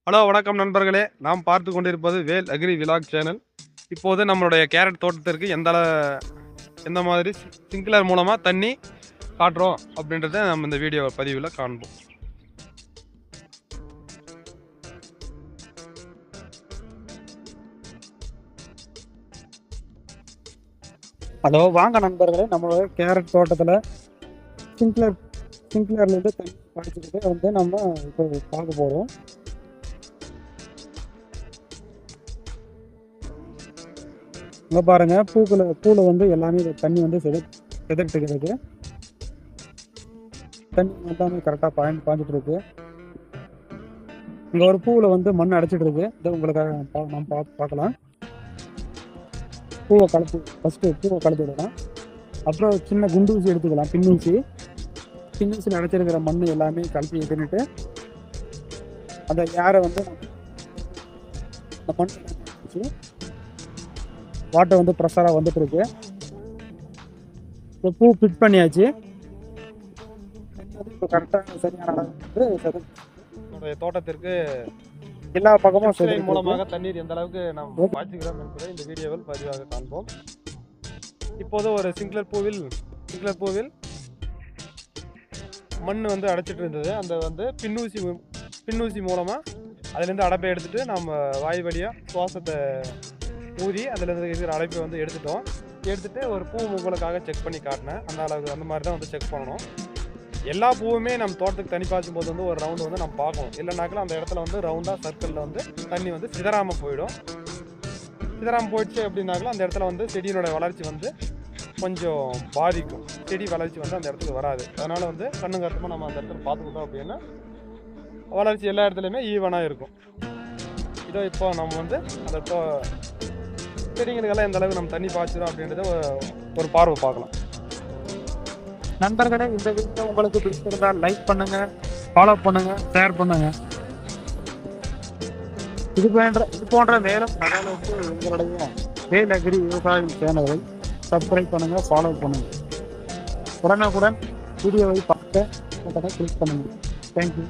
Hello வணக்கம் நண்பர்களே, நாம் பார்த்து கொண்டிருப்பது வேல் அக்ரி விலாக் சேனல். இப்போது நம்மளுடைய கேரட் தோட்டத்திற்கு எந்த மாதிரி ஸ்ப்ரிங்க்லர் மூலமாக தண்ணி காட்டுறோம் அப்படின்றத நம்ம இந்த வீடியோ பதிவில் காண்போம். ஹலோ, வாங்க நண்பர்களே, நம்மளோட கேரட் தோட்டத்தில் ஸ்ப்ரிங்க்லர்லேருந்து தண்ணி பாய்ச்சிக்கிட்டு வந்து நம்ம இப்போ பார்க்க போகிறோம். இங்கே பாருங்கள், பூவில் வந்து எல்லாமே தண்ணி வந்து செதறிட்டுருக்கு. தண்ணி எல்லாமே கரெக்டாக பாய்ஞ்சிட்டு இருக்கு. இங்கே ஒரு பூவில் வந்து மண் அடைச்சிட்டு இருக்கு. இதை உங்களுக்காக நம்ம பார்க்கலாம். ஃபஸ்ட்டு பூவை கலத்து விடலாம். அப்புறம் சின்ன குண்டு ஊசி எடுத்துக்கலாம். பின்னூசியில் அடைச்சிருக்கிற மண் எல்லாமே கலப்பி எடுத்துட்டு அந்த ஏரை வந்து அந்த மண் வாட்டர் வந்து ப்ரெஷராக வந்துட்டு இருக்கு. இப்போ பூ ஃபிட் பண்ணியாச்சு. இப்போ கரெக்டாக சரியான நம்முடைய தோட்டத்திற்கு எல்லா பக்கமும் மூலமாக தண்ணீர் எந்த அளவுக்கு நாம் பாய்ச்சுகிறோம் என்பதை இந்த வீடியோவில் பதிவாக காண்போம். இப்போது ஒரு ஸ்ப்ரிங்க்லர் பூவில் மண் வந்து அடைச்சிட்டு இருந்தது. அந்த வந்து பின்னூசி மூலமாக அதுலேருந்து அடைப்பை எடுத்துகிட்டு நம்ம வாய் வழியாக சுவாசத்தை ஊதி அதுலேருந்து இருக்கிற அடைப்பை வந்து எடுத்துகிட்டு ஒரு பூ உங்களுக்காக செக் பண்ணி காட்டினேன். அந்த மாதிரி தான் வந்து செக் பண்ணணும். எல்லா பூவுமே நம்ம தோட்டத்துக்கு தண்ணி பாய்ச்சும் போது வந்து ஒரு ரவுண்டு வந்து நம்ம பார்க்கணும். இல்லைனாக்கில் அந்த இடத்துல வந்து ரவுண்டாக சர்க்கிளில் வந்து தண்ணி வந்து சிதறாமல் போயிடுச்சு அப்படின்னாக்கில் அந்த இடத்துல வந்து செடியினோட வளர்ச்சி வந்து கொஞ்சம் பாதிக்கும். செடி வளர்ச்சி வந்து அந்த இடத்துக்கு வராது. அதனால் வந்து கண்ணுங்கருத்தமாக நம்ம அந்த இடத்துல பார்த்துக்கிட்டோம் அப்படின்னா வளர்ச்சி எல்லா இடத்துலையுமே ஈவனாக இருக்கும். இதோ இப்போ நம்ம வந்து அந்த செடிங்களுக்கெல்லாம் எந்த அளவுக்கு நம்ம தண்ணி பாய்ச்சிடும் அப்படின்றத ஒரு பார்வை பார்க்கலாம். நண்பர்களே, இந்த வீடியோ உங்களுக்கு பிடிச்சிருந்தால் லைக் பண்ணுங்க, ஃபாலோ பண்ணுங்க, ஷேர் பண்ணுங்க. இது போன்ற மேலும் தகவலுக்கு எங்களுடைய வேல் அக்ரி விவசாயம் சேனலை சப்ஸ்கிரைப் பண்ணுங்க, ஃபாலோ பண்ணுங்க. உடனுக்குடன் வீடியோவை பார்க்க கிளிக் பண்ணுங்க. தேங்க்யூ.